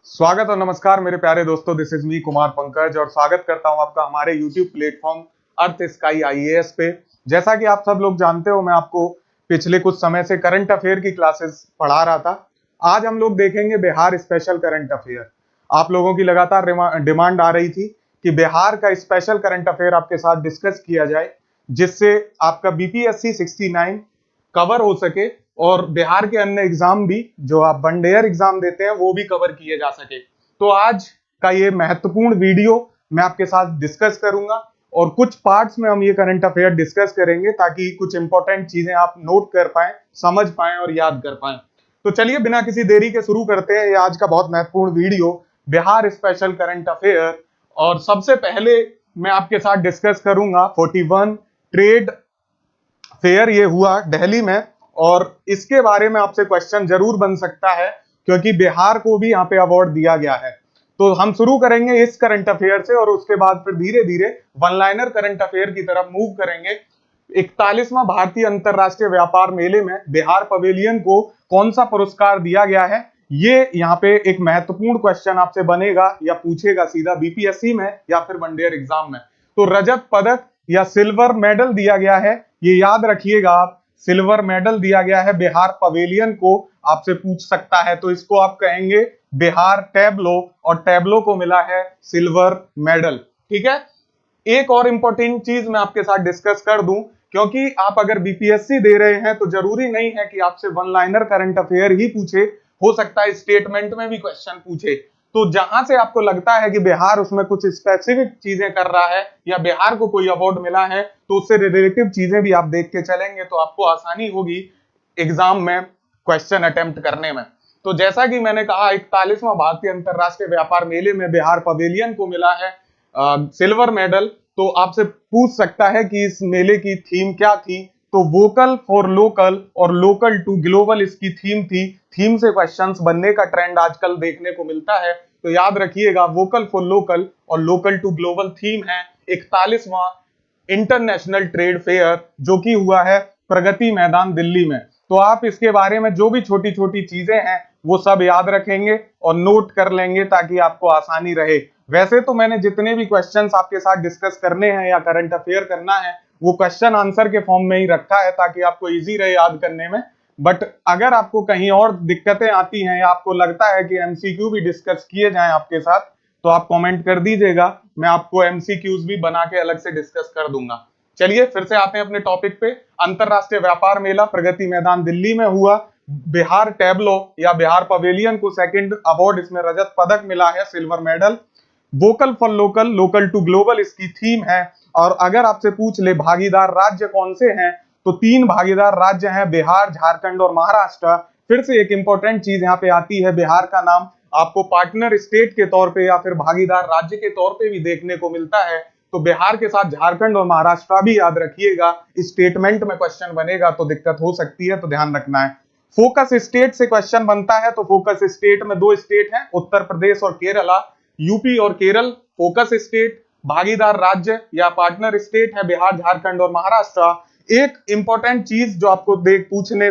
स्वागत और नमस्कार मेरे प्यारे दोस्तों, this is me Kumar Pankaj और स्वागत करता हूं आपका हमारे यूट्यूब प्लेटफॉर्म अर्थ स्काई आईएएस पे। जैसा कि आप सब लोग जानते हो, मैं आपको पिछले कुछ समय से करंट अफेयर की क्लासेस पढ़ा रहा था। आज हम लोग देखेंगे बिहार स्पेशल करंट अफेयर। आप लोगों की लगातार डिमांड आ रही थी कि बिहार का स्पेशल करंट अफेयर आपके साथ डिस्कस किया जाए, जिससे आपका बीपीएससी 69 कवर हो सके और बिहार के अन्य एग्जाम भी जो आप वन ईयर एग्जाम देते हैं वो भी कवर किए जा सके। तो आज का ये महत्वपूर्ण वीडियो मैं आपके साथ डिस्कस करूंगा और कुछ पार्ट्स में हम ये करंट अफेयर डिस्कस करेंगे ताकि कुछ इंपॉर्टेंट चीजें आप नोट कर पाए, समझ पाए और याद कर पाए। तो चलिए बिना किसी देरी के शुरू करते हैं ये आज का बहुत महत्वपूर्ण video, Bihar special current affair. और सबसे पहले मैं आपके साथ डिस्कस करूंगा 41 ट्रेड फेयर, ये हुआ दिल्ली में और इसके बारे में आपसे क्वेश्चन जरूर बन सकता है क्योंकि बिहार को भी यहाँ पे अवार्ड दिया गया है। तो हम शुरू करेंगे इस करंट अफेयर से और उसके बाद फिर धीरे धीरे वन लाइनर करंट अफेयर की तरफ मूव करेंगे। 41वां भारतीय अंतरराष्ट्रीय व्यापार मेले में बिहार पवेलियन को कौन सा पुरस्कार दिया गया है, ये यहाँ पे एक महत्वपूर्ण क्वेश्चन आपसे बनेगा या पूछेगा सीधा बीपीएससी में या फिर वन ईयर एग्जाम में। तो रजत पदक या सिल्वर मेडल दिया गया है, ये याद रखिएगा आप, सिल्वर मेडल दिया गया है बिहार पवेलियन को, आपसे पूछ सकता है। तो इसको आप कहेंगे बिहार टैब्लो और टैब्लो को मिला है सिल्वर मेडल। ठीक है, एक और इंपॉर्टेंट चीज मैं आपके साथ डिस्कस कर दूं, क्योंकि आप अगर बीपीएससी दे रहे हैं तो जरूरी नहीं है कि आपसे वन लाइनर करंट अफेयर ही पूछे, हो सकता है स्टेटमेंट में भी क्वेश्चन पूछे। तो जहां से आपको लगता है कि बिहार उसमें कुछ स्पेसिफिक चीजें कर रहा है या बिहार को कोई अवार्ड मिला है तो उससे रिलेटिव चीजें भी आप देख के चलेंगे तो आपको आसानी होगी एग्जाम में क्वेश्चन अटेम्प्ट करने में। तो जैसा कि मैंने कहा, 41वां भारतीय अंतरराष्ट्रीय व्यापार मेले में बिहार पवेलियन को मिला है सिल्वर मेडल। तो आपसे पूछ सकता है कि इस मेले की थीम क्या थी, तो वोकल फॉर लोकल और लोकल टू ग्लोबल इसकी थीम थी। थीम से क्वेश्चंस बनने का ट्रेंड आजकल देखने को मिलता है, तो याद रखिएगा वोकल फॉर लोकल और लोकल टू ग्लोबल थीम है 41वां इंटरनेशनल ट्रेड फेयर जो कि हुआ है प्रगति मैदान दिल्ली में। तो आप इसके बारे में जो भी छोटी छोटी चीजें हैं वो सब याद रखेंगे और नोट कर लेंगे ताकि आपको आसानी रहे। वैसे तो मैंने जितने भी क्वेश्चंस आपके साथ डिस्कस करने हैं या करंट अफेयर करना है वो क्वेश्चन आंसर के फॉर्म में ही रखा है ताकि आपको इजी रहे याद करने में। बट अगर आपको कहीं और दिक्कतें आती हैं या आपको लगता है कि एमसीक्यू भी डिस्कस किए जाएं आपके साथ, तो आप कमेंट कर दीजिएगा, मैं आपको एमसीक्यूज भी बना के अलग से डिस्कस कर दूंगा। चलिए फिर से आते हैं अपने टॉपिक पे। अंतरराष्ट्रीय व्यापार मेला प्रगति मैदान दिल्ली में हुआ। बिहार टैब्लो या बिहार पवेलियन को सेकंड अवार्ड, इसमें रजत पदक मिला है, silver medal. Vocal for local, local to global इसकी थीम है। और अगर आपसे पूछ ले भागीदार राज्य कौन से हैं, तो 3 भागीदार राज्य हैं, बिहार, झारखंड और महाराष्ट्र। फिर से एक इंपॉर्टेंट चीज यहाँ पे आती है, बिहार का नाम आपको पार्टनर स्टेट के तौर पे या फिर भागीदार राज्य के तौर पे भी देखने को मिलता है। तो बिहार के साथ झारखंड और महाराष्ट्र भी याद रखिएगा, स्टेटमेंट में क्वेश्चन बनेगा तो दिक्कत हो सकती है, तो ध्यान रखना है। फोकस स्टेट से क्वेश्चन बनता है, तो फोकस स्टेट में 2 स्टेट हैं, उत्तर प्रदेश और केरला। यूपी और केरल फोकस स्टेट, भागीदार राज्य या पार्टनर स्टेट है बिहार, झारखंड और महाराष्ट्र। एक इंपॉर्टेंट चीज जो आपको पूछने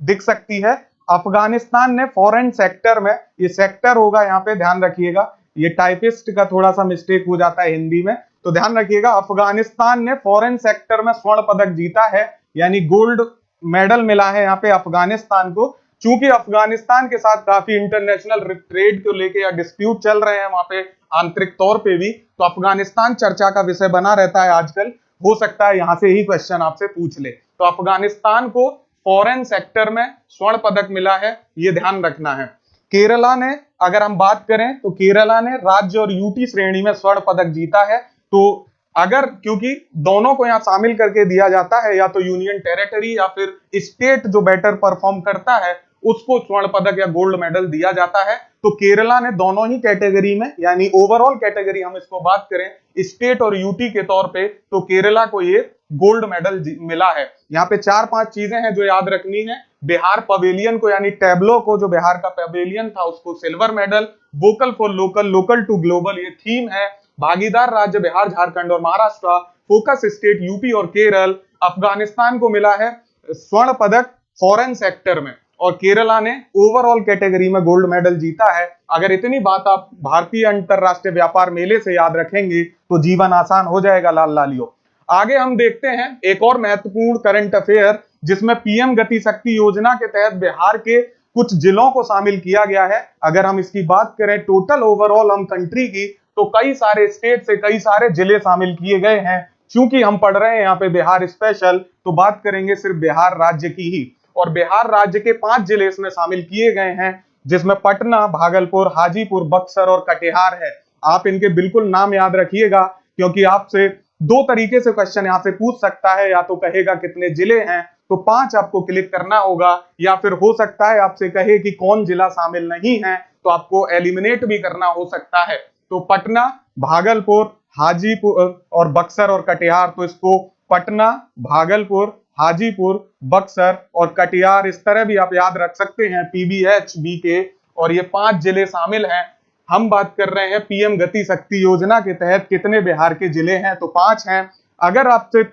दिख सकती है, अफगानिस्तान ने फॉरेन सेक्टर में, ये सेक्टर होगा यहाँ पे ध्यान रखिएगा, ये टाइपिस्ट का थोड़ा सा मिस्टेक हो जाता है हिंदी में, तो ध्यान रखिएगा अफगानिस्तान ने फॉरेन सेक्टर में स्वर्ण पदक जीता है, यानी गोल्ड मेडल मिला है यहाँ पे अफगानिस्तान को। चूंकि अफगानिस्तान के साथ काफी इंटरनेशनल ट्रेड को लेके या डिस्प्यूट चल रहे हैं वहां पे आंतरिक तौर पे भी, तो अफगानिस्तान चर्चा का विषय बना रहता है आजकल। हो सकता है यहां से ही क्वेश्चन आपसे पूछ ले। तो अफगानिस्तान को फॉरेन सेक्टर में स्वर्ण पदक मिला है, ये ध्यान रखना है। केरला ने, अगर हम बात करें तो केरला ने राज्य और यूटी श्रेणी में स्वर्ण पदक जीता है। तो अगर, क्योंकि दोनों को यहां शामिल करके दिया जाता है, या तो यूनियन टेरिटरी या फिर स्टेट जो बेटर परफॉर्म करता है उसको स्वर्ण पदक या गोल्ड मेडल दिया जाता है। तो केरला ने दोनों ही कैटेगरी में, यानी ओवरऑल कैटेगरी हम इसको बात करें स्टेट और यूटी के तौर पे, तो केरला को ये गोल्ड मेडल मिला है। यहाँ पे 4-5 चीजें हैं जो याद रखनी है। बिहार पवेलियन को, यानी टैब्लो को, जो बिहार का पवेलियन था, उसको silver medal. Vocal for local, local to global ये थीम है। भागीदार राज्य बिहार, झारखंड और महाराष्ट्र। फोकस स्टेट यूपी और केरल। अफगानिस्तान को मिला है स्वर्ण पदक फॉरेन सेक्टर में। और केरला ने ओवरऑल कैटेगरी में गोल्ड मेडल जीता है। अगर इतनी बात आप भारतीय अंतरराष्ट्रीय व्यापार मेले से याद रखेंगे तो जीवन आसान हो जाएगा लाल लालियो। आगे हम देखते हैं एक और महत्वपूर्ण करंट अफेयर, जिसमें पीएम गति शक्ति योजना के तहत बिहार के कुछ जिलों को शामिल किया गया है। अगर हम इसकी बात करें टोटल ओवरऑल हम कंट्री की, तो कई सारे स्टेट से कई सारे जिले शामिल किए गए हैं। क्योंकि हम पढ़ रहे हैं यहाँ पे बिहार स्पेशल, तो बात करेंगे सिर्फ बिहार राज्य की ही। और बिहार राज्य के 5 जिले इसमें शामिल किए गए हैं, जिसमें पटना, भागलपुर, हाजीपुर, बक्सर और कटिहार है। आप इनके बिल्कुल नाम याद रखिएगा, क्योंकि आपसे 2 तरीके से क्वेश्चन यहाँ से पूछ सकता है। या तो कहेगा कितने जिले हैं, तो 5 आपको क्लिक करना होगा, या फिर हो सकता है आपसे कहे कि कौन जिला शामिल नहीं है, तो आपको एलिमिनेट भी करना हो सकता है। तो पटना, भागलपुर, हाजीपुर और बक्सर और कटिहार, तो इसको पटना, भागलपुर, हाजीपुर, बक्सर और कटिहार इस तरह भी आप याद रख सकते हैं, पीबीएच, बीके, और ये 5 जिले शामिल हैं। हम बात कर रहे हैं पीएम गति शक्ति योजना के तहत कितने बिहार के जिले हैं, तो 5 हैं। अगर आपसे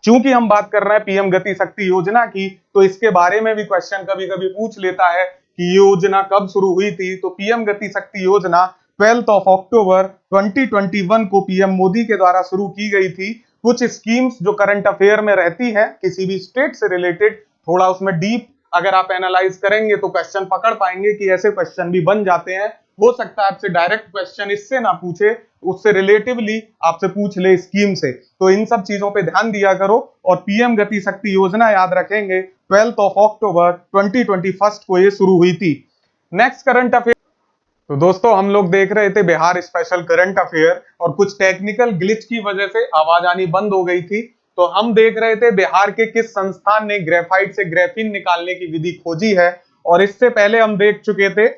चूंकि हम बात कर रहे हैं पीएम गति शक्ति योजना की, तो इसके बारे में भी क्वेश्चन कभी कभी पूछ लेता है कि योजना कब शुरू हुई थी। तो पीएम गति शक्ति योजना 12 अक्टूबर 2021 को पीएम मोदी के द्वारा शुरू की गई थी। कुछ स्कीम्स जो करंट अफेयर में रहती हैं किसी भी स्टेट से रिलेटेड, थोड़ा उसमें डीप अगर आप एनालाइज करेंगे तो क्वेश्चन पकड़ पाएंगे कि ऐसे क्वेश्चन भी बन जाते हैं। हो सकता है आपसे डायरेक्ट क्वेश्चन इससे ना पूछे, उससे रिलेटिवली आपसे पूछ ले स्कीम से। तो इन सब चीजों पे ध्यान दिया करो। और पीएम गति शक्ति योजना याद रखेंगे 12 अक्टूबर 2021 को ये शुरू हुई थी। नेक्स्ट करंट अफेयर, तो दोस्तों हम लोग देख रहे थे बिहार स्पेशल करंट अफेयर, और कुछ टेक्निकल ग्लिच की वजह से आवाज आनी बंद हो गई थी। तो हम देख रहे थे बिहार के किस संस्थान ने ग्रेफाइट से ग्रेफीन निकालने की विधि खोजी है। और इससे पहले हम देख चुके थे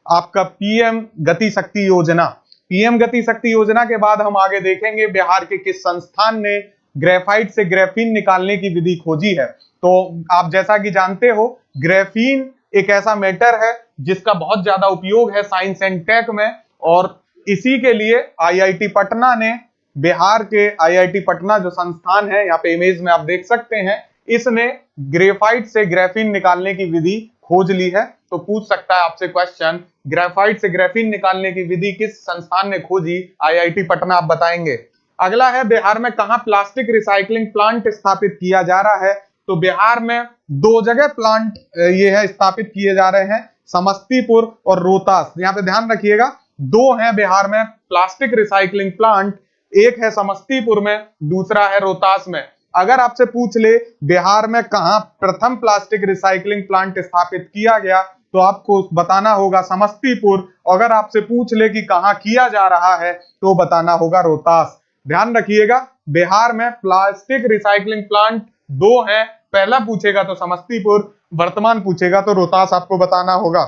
आपका पीएम गति शक्ति योजना। पीएम गति शक्ति योजना के बाद हम आगे देखेंगे बिहार के किस संस्थान ने ग्रेफाइट से ग्रेफीन निकालने की विधि खोजी है। तो आप जैसा कि जानते हो, ग्रेफीन एक ऐसा मेटर है जिसका बहुत ज्यादा उपयोग है साइंस एंड टेक में, और इसी के लिए आईआईटी पटना ने, बिहार के आईआईटी पटना जो संस्थान है, यहाँ पे इमेज में आप देख सकते हैं, इसने ग्रेफाइट से ग्रेफीन निकालने की विधि खोज ली है। तो पूछ सकता है आपसे क्वेश्चन, ग्रेफाइट से ग्रेफीन निकालने की विधि किस संस्थान ने खोजी? आईआईटी पटना, आप बताएंगे। अगला है बिहार में कहां प्लास्टिक रिसाइकलिंग प्लांट स्थापित किया जा रहा है? तो बिहार में 2 जगह प्लांट ये है स्थापित किए जा रहे हैं, समस्तीपुर और रोहतास। यहाँ पे ध्यान रखिएगा, 2 हैं बिहार में प्लास्टिक रिसाइकलिंग प्लांट, एक है समस्तीपुर में, दूसरा है रोहतास में। अगर आपसे पूछ ले बिहार में कहां प्रथम प्लास्टिक रिसाइकलिंग प्लांट स्थापित किया गया, तो आपको बताना होगा समस्तीपुर। अगर आपसे पूछ ले कि कहां किया जा रहा है, तो बताना होगा रोहतास। ध्यान रखिएगा, बिहार में प्लास्टिक रिसाइकलिंग प्लांट 2 हैं, पहला पूछेगा तो समस्तीपुर, वर्तमान पूछेगा तो रोहतास आपको बताना होगा।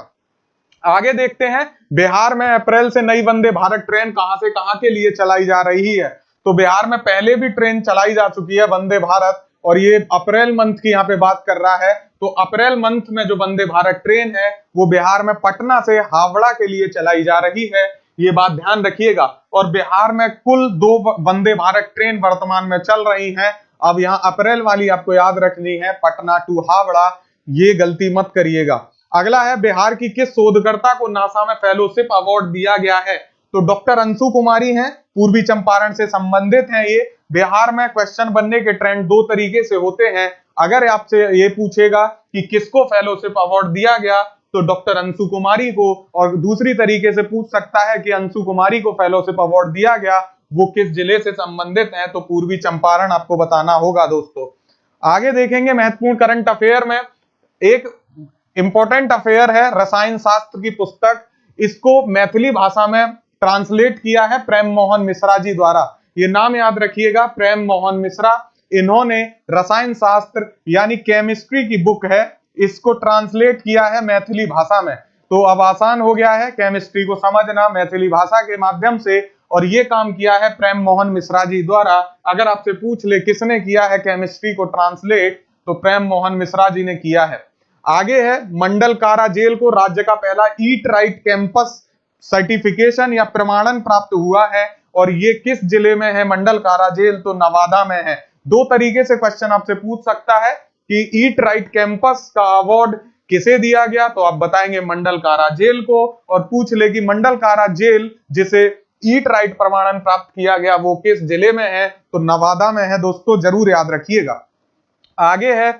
आगे देखते हैं, बिहार में अप्रैल से नई वंदे भारत ट्रेन कहां से कहां के लिए चलाई जा रही है? तो बिहार में पहले भी ट्रेन चलाई जा चुकी है वंदे भारत, और ये अप्रैल मंथ की यहाँ पे बात कर रहा है। तो अप्रैल मंथ में जो वंदे भारत ट्रेन है वो बिहार में पटना से हावड़ा के लिए चलाई जा रही है, ये बात ध्यान रखिएगा। और बिहार में कुल 2 वंदे भारत ट्रेन वर्तमान में चल रही हैं। अब यहाँ अप्रैल वाली आपको याद रखनी है, पटना टू हावड़ा, ये गलती मत करिएगा। अगला है, बिहार की किस शोधकर्ता को नासा में फेलोशिप अवार्ड दिया गया है? तो डॉक्टर अंशु कुमारी हैं, पूर्वी चंपारण से संबंधित हैं ये। बिहार में क्वेश्चन बनने के ट्रेंड 2 तरीके से होते हैं। अगर आपसे ये पूछेगा कि किसको फेलोशिप अवार्ड दिया गया, तो डॉक्टर अंशु कुमारी को, और दूसरी तरीके से पूछ सकता है कि अंशु कुमारी को फेलोशिप अवार्ड दिया गया, वो किस जिले से संबंधित हैं, तो पूर्वी चंपारण आपको बताना होगा दोस्तों। आगे देखेंगे महत्वपूर्ण करंट अफेयर में एक इंपॉर्टेंट अफेयर है रसायन शास्त्र की पुस्तक, इसको मैथिली भाषा में ट्रांसलेट किया है प्रेम मोहन मिश्रा जी द्वारा। ये नाम याद रखिएगा, प्रेम मोहन मिश्रा। इन्होंने रसायन शास्त्र यानी केमिस्ट्री की बुक है, इसको ट्रांसलेट किया है मैथिली भाषा में। तो अब आसान हो गया है केमिस्ट्री को समझना मैथिली भाषा के माध्यम से, और ये काम किया है प्रेम मोहन मिश्रा जी द्वारा। अगर आपसे पूछ ले किसने किया है केमिस्ट्री को ट्रांसलेट, तो प्रेम मोहन मिश्रा जी ने किया है। आगे है, मंडल कारा जेल को राज्य का पहला ईट राइट कैंपस सर्टिफिकेशन या प्रमाणन प्राप्त हुआ है, और ये किस जिले में है मंडल कारा जेल? तो नवादा में है। 2 तरीके से क्वेश्चन आपसे पूछ सकता है कि ईट राइट कैंपस का अवार्ड किसे दिया गया, तो आप बताएंगे मंडल कारा जेल को। और पूछ ले कि मंडल कारा जेल जिसे ईट राइट प्रमाणन प्राप्त किया गया वो किस जिले में है, तो नवादा में है दोस्तों, जरूर याद रखिएगा। आगे है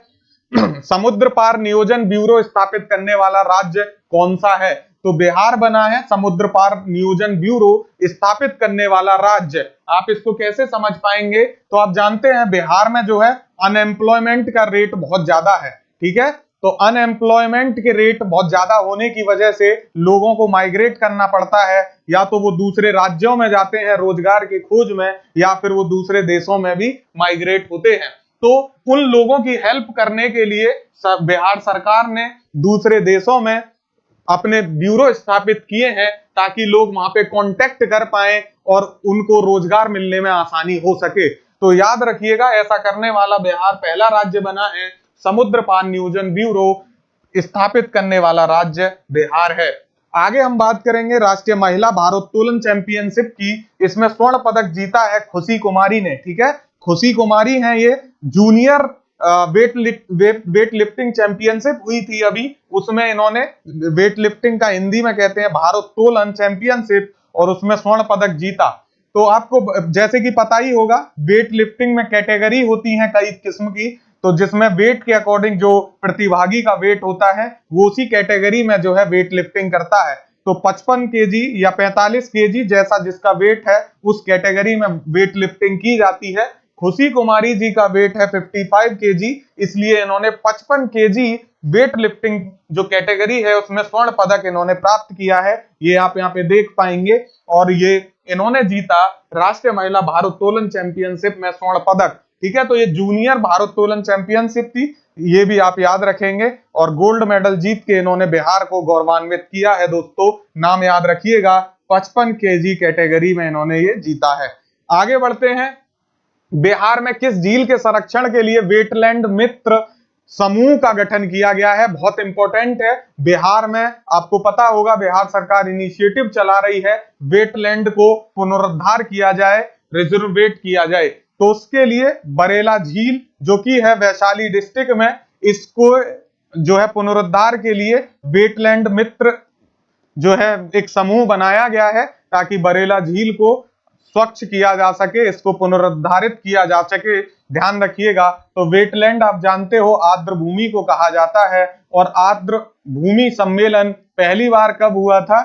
समुद्र पार नियोजन ब्यूरो स्थापित करने वाला राज्य कौन सा है, तो बिहार बना है समुद्र पार नियोजन ब्यूरो स्थापित करने वाला राज्य। आप इसको कैसे समझ पाएंगे, तो आप जानते हैं बिहार में जो है अनएम्प्लॉयमेंट का रेट बहुत ज्यादा है, ठीक है। तो अनएम्प्लॉयमेंट के रेट बहुत ज्यादा होने की वजह से लोगों को माइग्रेट करना पड़ता है, या तो वो दूसरे राज्यों में जाते हैं रोजगार की खोज में, या फिर वो दूसरे देशों में भी माइग्रेट होते हैं। तो उन लोगों की हेल्प करने के लिए बिहार सरकार ने दूसरे देशों में अपने ब्यूरो स्थापित किए हैं, ताकि लोग वहां पे कांटेक्ट कर पाएं और उनको रोजगार मिलने में आसानी हो सके। तो याद रखिएगा, ऐसा करने वाला बिहार पहला राज्य बना है, समुद्र पार नियोजन ब्यूरो स्थापित करने वाला राज्य बिहार है। आगे हम बात करेंगे राष्ट्रीय महिला भारोत्तोलन चैंपियनशिप की। इसमें स्वर्ण पदक जीता है खुशी कुमारी ने, ठीक है। खुशी कुमारी हैं ये, जूनियर वेट लिफ्टिंग चैंपियनशिप हुई थी अभी, उसमें इन्होंने वेट लिफ्टिंग का हिंदी में कहते हैं भारोत्तोलन चैंपियनशिप, और उसमें स्वर्ण पदक जीता। तो आपको जैसे कि पता ही होगा, वेट लिफ्टिंग में कैटेगरी होती हैं कई किस्म की, तो जिसमें वेट के अकॉर्डिंग जो प्रतिभागी का वेट होता है वो उसी कैटेगरी में जो है वेट लिफ्टिंग करता है। तो 55 केजी या 45 केजी जैसा जिसका वेट है उस कैटेगरी में वेट लिफ्टिंग की जाती है। खुशी कुमारी जी का वेट है 55 केजी, इसलिए इन्होंने 55 केजी वेट लिफ्टिंग जो कैटेगरी है उसमें स्वर्ण पदक इन्होंने प्राप्त किया है, ये आप यहाँ पे देख पाएंगे। और ये इन्होंने जीता राष्ट्रीय महिला भारोत्तोलन चैंपियनशिप में स्वर्ण पदक, ठीक है। तो ये जूनियर भारोत्तोलन चैंपियनशिप थी, ये भी आप याद रखेंगे। और गोल्ड मेडल जीत के इन्होंने बिहार को गौरवान्वित किया है दोस्तों, नाम याद रखिएगा, 55 केजी कैटेगरी में इन्होंने ये जीता है। आगे बढ़ते हैं, बिहार में किस झील के संरक्षण के लिए वेटलैंड मित्र समूह का गठन किया गया है, बहुत इंपॉर्टेंट है। बिहार में आपको पता होगा बिहार सरकार इनिशिएटिव चला रही है वेटलैंड को पुनरुद्धार किया जाए, रिजर्वेट किया जाए। तो उसके लिए बरेला झील जो कि है वैशाली डिस्ट्रिक्ट में, इसको जो है पुनरुद्धार के लिए वेटलैंड मित्र जो है एक समूह बनाया गया है, ताकि बरेला झील को स्वच्छ किया जा सके, इसको पुनरुद्धारित किया जा सके। ध्यान रखिएगा, तो वेटलैंड आप जानते हो आर्द्र भूमि को कहा जाता है, और आर्द्र भूमि सम्मेलन पहली बार कब हुआ था,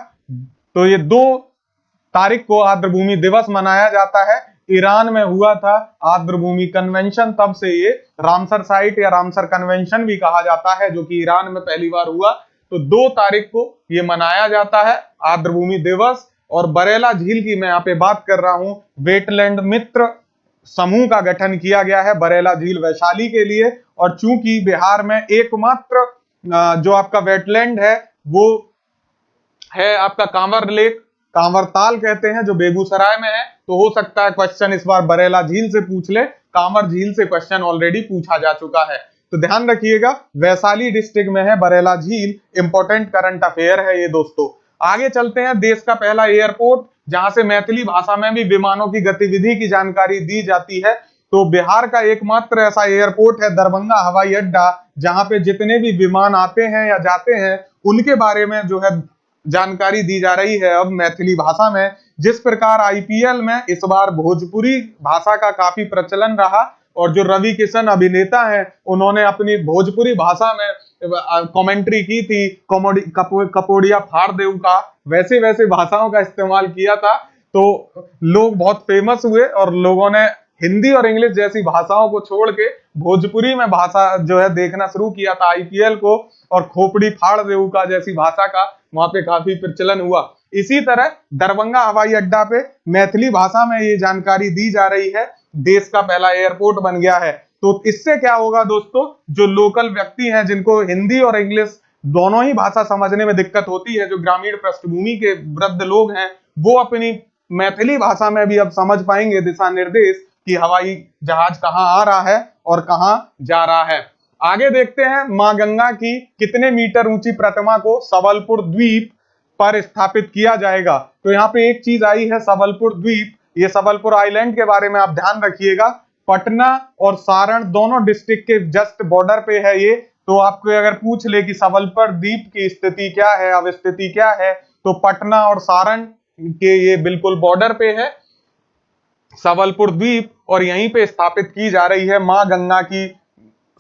तो ये 2 तारीख को आर्द्र भूमि दिवस मनाया जाता है, ईरान में हुआ था आर्द्र भूमि कन्वेंशन, तब से ये रामसर साइट या रामसर कन्वेंशन भी कहा जाता है, जो कि ईरान में पहली बार हुआ। तो 2 तारीख को ये मनाया जाता है आर्द्र भूमि दिवस। और बरेला झील की मैं यहाँ पे बात कर रहा हूं, वेटलैंड मित्र समूह का गठन किया गया है बरेला झील वैशाली के लिए। और चूंकि बिहार में एकमात्र जो आपका वेटलैंड है वो है आपका कांवर लेक, कांवर ताल कहते हैं, जो बेगूसराय में है। तो हो सकता है क्वेश्चन इस बार बरेला झील से पूछ ले, कांवर झील से क्वेश्चन ऑलरेडी पूछा जा चुका है। तो ध्यान रखिएगा, वैशाली डिस्ट्रिक्ट में है बरेला झील, इंपॉर्टेंट करंट अफेयर है ये दोस्तों। आगे चलते हैं, देश का पहला एयरपोर्ट जहां से मैथिली भाषा में भी विमानों की गतिविधि की जानकारी दी जाती है, तो बिहार का एकमात्र ऐसा एयरपोर्ट है दरभंगा हवाई अड्डा, जहां पे जितने भी विमान आते हैं या जाते हैं उनके बारे में जो है जानकारी दी जा रही है अब मैथिली भाषा में। जिस प्रकार आईपीएल में इस बार भोजपुरी भाषा का काफी प्रचलन रहा, और जो रवि किशन अभिनेता हैं उन्होंने अपनी भोजपुरी भाषा में कमेंट्री की थी, कपोड़िया फाड़ देऊ का, वैसे वैसे भाषाओं का इस्तेमाल किया था, तो लोग बहुत फेमस हुए और लोगों ने हिंदी और इंग्लिश जैसी भाषाओं को छोड़ के भोजपुरी में भाषा जो है देखना शुरू किया था आईपीएल को, और खोपड़ी फाड़ देऊ का जैसी भाषा का वहां पे काफी प्रचलन हुआ। इसी तरह दरभंगा हवाई अड्डा पे मैथिली भाषा में ये जानकारी दी जा रही है, देश का पहला एयरपोर्ट बन गया है। तो इससे क्या होगा दोस्तों, जो लोकल व्यक्ति हैं जिनको हिंदी और इंग्लिश दोनों ही भाषा समझने में दिक्कत होती है, जो ग्रामीण पृष्ठभूमि के वृद्ध लोग हैं, वो अपनी मैथिली भाषा में भी अब समझ पाएंगे दिशा निर्देश कि हवाई जहाज कहाँ आ रहा है और कहाँ जा रहा है। आगे देखते हैं, मां गंगा की कितने मीटर ऊंची प्रतिमा को सबलपुर द्वीप पर स्थापित किया जाएगा। तो यहाँ पे एक चीज आई है सबलपुर द्वीप, ये सबलपुर आइलैंड के बारे में आप ध्यान रखिएगा, पटना और सारण दोनों डिस्ट्रिक्ट के जस्ट बॉर्डर पे है ये। तो आपको अगर पूछ ले कि सबलपुर द्वीप की स्थिति क्या है, अब स्थिति क्या है, तो पटना और सारण के ये बिल्कुल बॉर्डर पे है सबलपुर द्वीप, और यहीं पे स्थापित की जा रही है मां गंगा की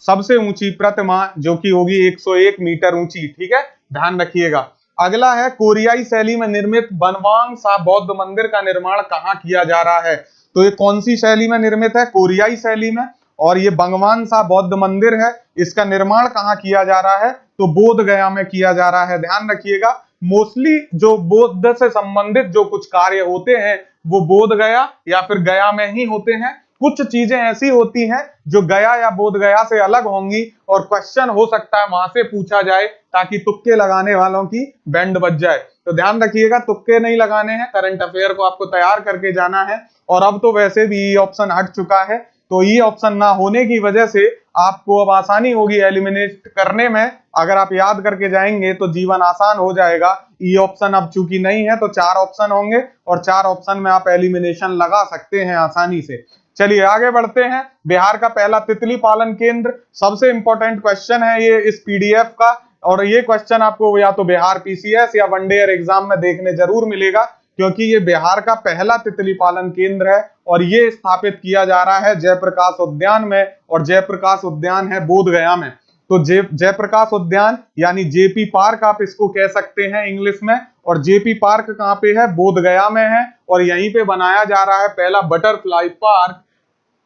सबसे ऊंची प्रतिमा, जो कि होगी 101 मीटर ऊंची। ठीक है, ध्यान रखिएगा। अगला है कोरियाई शैली में निर्मित बनवांग सा बौद्ध मंदिर का निर्माण कहाँ किया जा रहा है। तो ये कौन सी शैली में निर्मित है? कोरियाई शैली में, और ये बंगवान सा बौद्ध मंदिर है। इसका निर्माण कहाँ किया जा रहा है? तो बोध गया में किया जा रहा है। ध्यान रखिएगा, मोस्टली जो बौद्ध से संबंधित जो कुछ कार्य होते हैं वो बोध गया या फिर गया में ही होते हैं। कुछ चीजें ऐसी होती हैं जो गया या बोध गया से अलग होंगी और क्वेश्चन हो सकता है वहां से पूछा जाए, ताकि तुक्के लगाने वालों की बैंड बज जाए। तो ध्यान रखिएगा, तुक्के नहीं लगाने हैं, करंट अफेयर को आपको तैयार करके जाना है। और अब तो वैसे भी ई ऑप्शन हट चुका है, तो ई ऑप्शन ना होने की वजह से आपको अब आसानी होगी एलिमिनेट करने में। अगर आप याद करके जाएंगे तो जीवन आसान हो जाएगा। ई ऑप्शन अब चूंकि नहीं है तो 4 ऑप्शन होंगे, और 4 ऑप्शन में आप एलिमिनेशन लगा सकते हैं आसानी से। चलिए आगे बढ़ते हैं। बिहार का पहला तितली पालन केंद्र, सबसे इंपॉर्टेंट क्वेश्चन है ये इस पीडीएफ का, और ये क्वेश्चन आपको या तो बिहार पीसीएस या वनडे ईयर एग्जाम में देखने जरूर मिलेगा, क्योंकि ये बिहार का पहला तितली पालन केंद्र है और ये स्थापित किया जा रहा है जयप्रकाश उद्यान में, और जयप्रकाश उद्यान है बोध गया में। तो जयप्रकाश उद्यान यानी जेपी पार्क आप इसको कह सकते हैं इंग्लिश में, और जेपी पार्क कहाँ पे है? बोध गया में है, और यहीं पे बनाया जा रहा है पहला बटरफ्लाई पार्क।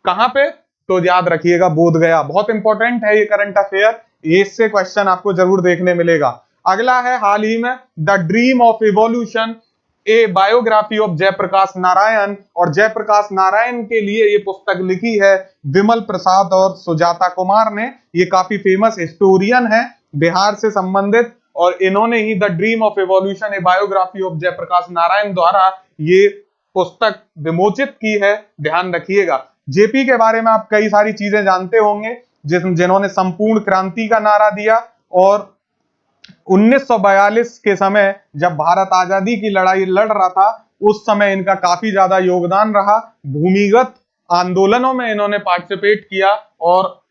कहां पे? तो याद रखिएगा बोध गया। बहुत इंपॉर्टेंट है ये करंट अफेयर, इससे क्वेश्चन आपको जरूर देखने मिलेगा। अगला है हाल ही में the dream of evolution, a biography of Jayaprakash Narayan, और जयप्रकाश नारायण के लिए ये पुस्तक लिखी है विमल प्रसाद और सुजाता कुमार ने। ये काफी फेमस हिस्टोरियन है बिहार से संबंधित, और इन्होंने ही the dream of evolution, a biography of Jayaprakash Narayan द्वारा ये पुस्तक विमोचित की है। ध्यान रखिएगा। जेपी के बारे में आप कई सारी चीजें जानते होंगे, जिन्होंने संपूर्ण क्रांति का नारा दिया, और 1942 के समय जब भारत आजादी की लड़ाई लड़ रहा था उस समय इनका काफी ज्यादा योगदान रहा। भूमिगत आंदोलनों में इन्होंने पार्टिसिपेट किया, और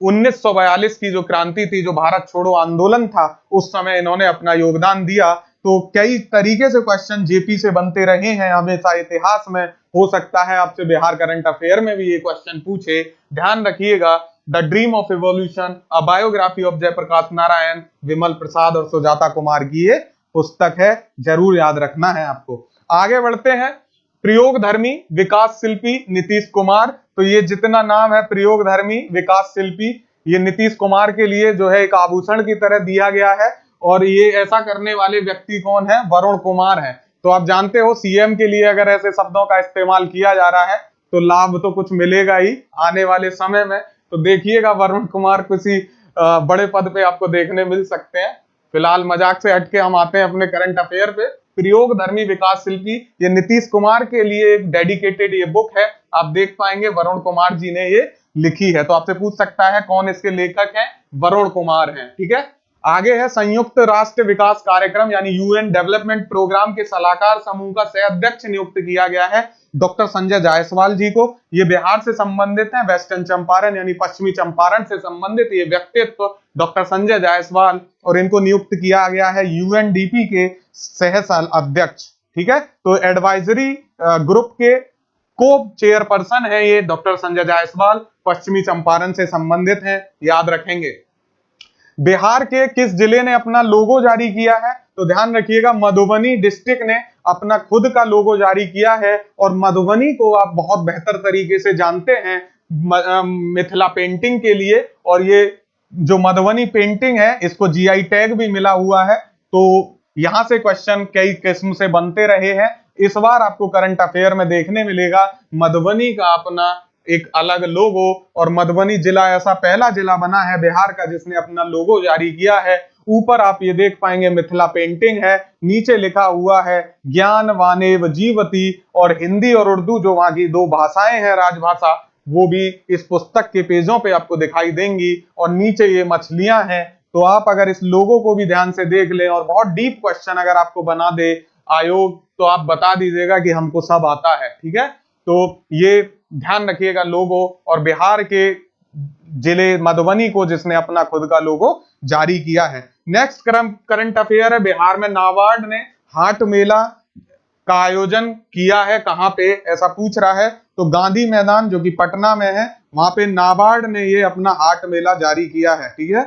1942 की जो क्रांति थी, जो भारत छोड़ो आंदोलन था, उस समय इन्होंने अपना योगदान दिया। तो कई तरीके से क्वेश्चन जेपी से बनते रहे हैं हमेशा इतिहास में। हो सकता है आपसे बिहार करंट अफेयर में भी ये क्वेश्चन पूछे। ध्यान रखिएगा, the dream of evolution, a biography of Jayaprakash Narayan, Vimal Prasad और सुजाता कुमार की ये पुस्तक है, जरूर याद रखना है आपको। आगे बढ़ते हैं। प्रयोगधर्मी विकास शिल्पी नीतीश कुमार, तो ये जितना नाम है प्रयोगधर्मी विकास शिल्पी, ये नीतीश कुमार के लिए जो है एक आभूषण की तरह दिया गया है, और ये ऐसा करने वाले व्यक्ति कौन है? वरुण कुमार है। तो आप जानते हो सीएम के लिए अगर ऐसे शब्दों का इस्तेमाल किया जा रहा है तो लाभ तो कुछ मिलेगा ही आने वाले समय में। तो देखिएगा वरुण कुमार किसी बड़े पद पे आपको देखने मिल सकते हैं। फिलहाल मजाक से हटके हम आते हैं अपने करंट अफेयर पे। प्रयोगधर्मी विकास शिल्पी, ये नीतीश कुमार के लिए एक डेडिकेटेड ये बुक है, आप देख पाएंगे वरुण कुमार जी ने ये लिखी है। तो आपसे पूछ सकता है कौन इसके लेखक हैं? वरुण कुमार हैं। ठीक है, आगे है संयुक्त राष्ट्र विकास कार्यक्रम यानी यूएन डेवलपमेंट प्रोग्राम के सलाहकार समूह का सह अध्यक्ष नियुक्त किया गया है डॉक्टर संजय जायसवाल जी को। ये बिहार से संबंधित हैं, वेस्टर्न चंपारण यानी पश्चिमी चंपारण से संबंधित ये व्यक्तित्व डॉक्टर संजय जायसवाल, और इनको नियुक्त किया गया है यूएनडीपी के सह अध्यक्ष। ठीक है, तो एडवाइजरी ग्रुप के को चेयरपर्सन है ये डॉक्टर संजय जायसवाल, पश्चिमी चंपारण से संबंधित हैं, याद रखेंगे। बिहार के किस जिले ने अपना लोगो जारी किया है? तो ध्यान रखिएगा, मधुबनी डिस्ट्रिक्ट ने अपना खुद का लोगो जारी किया है, और मधुबनी को आप बहुत बेहतर तरीके से जानते हैं मिथिला पेंटिंग के लिए, और ये जो मधुबनी पेंटिंग है इसको जीआई टैग भी मिला हुआ है। तो यहां से क्वेश्चन कई किस्म से बनते रहे हैं। इस बार आपको करंट अफेयर में देखने मिलेगा मधुबनी का अपना एक अलग लोगो, और मधुबनी जिला ऐसा पहला जिला बना है बिहार का जिसने अपना लोगो जारी किया है। ऊपर आप ये देख पाएंगे मिथिला पेंटिंग है, नीचे लिखा हुआ है ज्ञान वानेव जीवती, और हिंदी और उर्दू जो वहां की 2 भाषाएं हैं राजभाषा, वो भी इस पुस्तक के पेजों पे आपको दिखाई देंगी, और नीचे ये मछलियां हैं। तो आप अगर इस लोगो को भी ध्यान से देख लें, और बहुत डीप क्वेश्चन अगर आपको बना दे आयोग तो आप बता दीजिएगा कि हमको सब आता है। ठीक है, तो ये ध्यान रखिएगा लोगो, और बिहार के जिले मधुबनी को, जिसने अपना खुद का लोगो जारी किया है। नेक्स्ट करंट अफेयर है, बिहार में नाबार्ड ने हाट मेला का आयोजन किया है, कहां पे, ऐसा पूछ रहा है। तो गांधी मैदान जो कि पटना में है, वहां पे नाबार्ड ने ये अपना हाट मेला जारी किया है। ठीक है,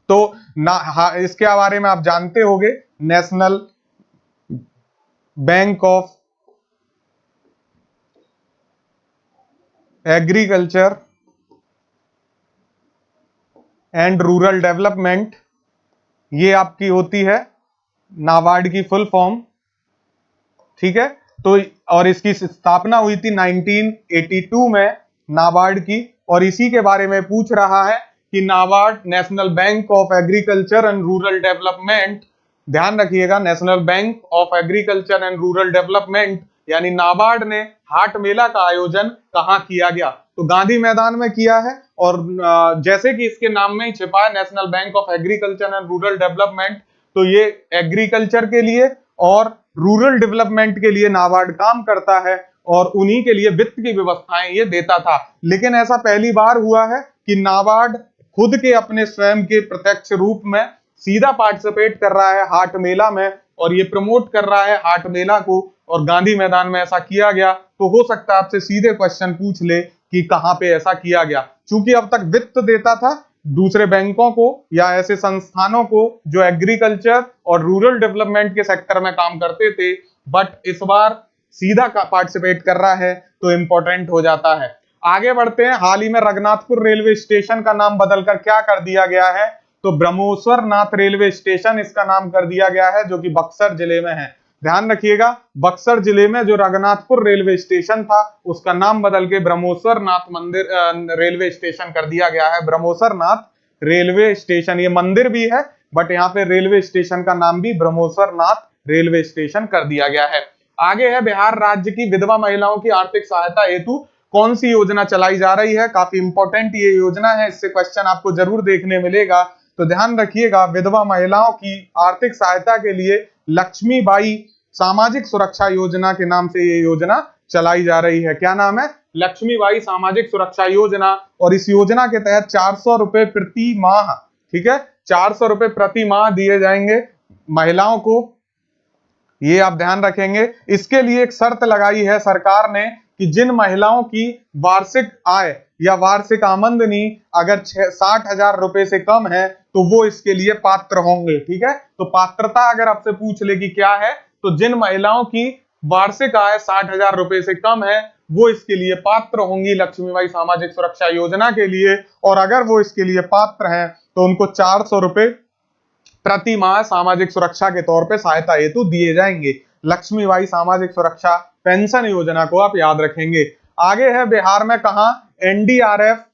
तो इसके बारे में आप जानते होंगे, national bank of agriculture and rural development, ये आपकी होती है नाबार्ड की फुल फॉर्म। ठीक है, तो और इसकी स्थापना हुई थी 1982 में नाबार्ड की। और इसी के बारे में पूछ रहा है कि NABARD, national bank of agriculture and rural development, ध्यान रखिएगा, national bank of agriculture and rural development यानी नाबार्ड ने हाट मेला का आयोजन कहां किया गया? तो गांधी मैदान में किया है। और जैसे कि इसके नाम में ही छिपा है, national bank of agriculture and rural development, तो ये एग्रीकल्चर के लिए और रूरल डेवलपमेंट के लिए नाबार्ड काम करता है और उन्हीं के लिए वित्त की व्यवस्थाएं ये देता था। लेकिन ऐसा पहली बार हुआ है कि नाबार्ड खुद के अपने स्वयं के प्रत्यक्ष रूप में सीधा पार्टिसिपेट कर रहा है हाट मेला में, और ये प्रमोट कर रहा है हाट मेला को, और गांधी मैदान में ऐसा किया गया। तो हो सकता है आपसे सीधे क्वेश्चन पूछ ले कि कहां पे ऐसा किया गया। चूंकि अब तक वित्त देता था दूसरे बैंकों को या ऐसे संस्थानों को जो एग्रीकल्चर और रूरल डेवलपमेंट के सेक्टर में काम करते थे, बट इस बार सीधा पार्टिसिपेट कर रहा है, तो इंपॉर्टेंट हो जाता है। आगे बढ़ते हैं। हाल ही में रघुनाथपुर रेलवे स्टेशन का नाम बदलकर क्या कर दिया गया है? तो ब्रह्मोत्सवर नाथ रेलवे स्टेशन इसका नाम कर दिया गया है, जो कि बक्सर जिले में है। ध्यान रखिएगा, बक्सर जिले में जो रघुनाथपुर रेलवे स्टेशन था उसका नाम बदल के ब्रह्मोत्सवर नाथ मंदिर रेलवे स्टेशन कर दिया गया है। ब्रह्मोत्सवर नाथ रेलवे स्टेशन, ये मंदिर भी है बट यहाँ पे रेलवे स्टेशन का नाम भी ब्रह्मोत्सवर नाथ रेलवे स्टेशन कर दिया गया है। आगे है, बिहार राज्य की विधवा महिलाओं की आर्थिक सहायता हेतु कौन सी योजना चलाई जा रही है? काफी इंपॉर्टेंट ये योजना है, इससे क्वेश्चन आपको जरूर देखने मिलेगा। तो ध्यान रखिएगा, विधवा महिलाओं की आर्थिक सहायता के लिए लक्ष्मीबाई सामाजिक सुरक्षा योजना के नाम से ये योजना चलाई जा रही है। क्या नाम है? लक्ष्मीबाई सामाजिक सुरक्षा योजना। और इस योजना के तहत 400 रुपए प्रति माह, ठीक है, 400 रुपए प्रति माह दिए जाएंगे महिलाओं को, ये आप ध्यान रखेंगे। इसके लिए एक शर्त लगाई है सरकार ने कि जिन महिलाओं की वार्षिक आय या वार्षिक आमदनी अगर 60,000 रुपए से कम है तो वो इसके लिए पात्र होंगे। ठीक है, तो पात्रता अगर आपसे पूछ ले कि क्या है, तो जिन महिलाओं की वार्षिक आय 60,000 रुपए से कम है वो इसके लिए पात्र होंगी लक्ष्मीबाई सामाजिक सुरक्षा योजना के लिए। और अगर वो इसके लिए पात्र हैं तो उनको 400 रुपए प्रति माह सामाजिक सुरक्षा के तौर पे सहायता हेतु दिए जाएंगे। लक्ष्मीबाई सामाजिक सुरक्षा पेंशन योजना को आप याद रखेंगे। आगे है, बिहार में कहा एनडीआरएफ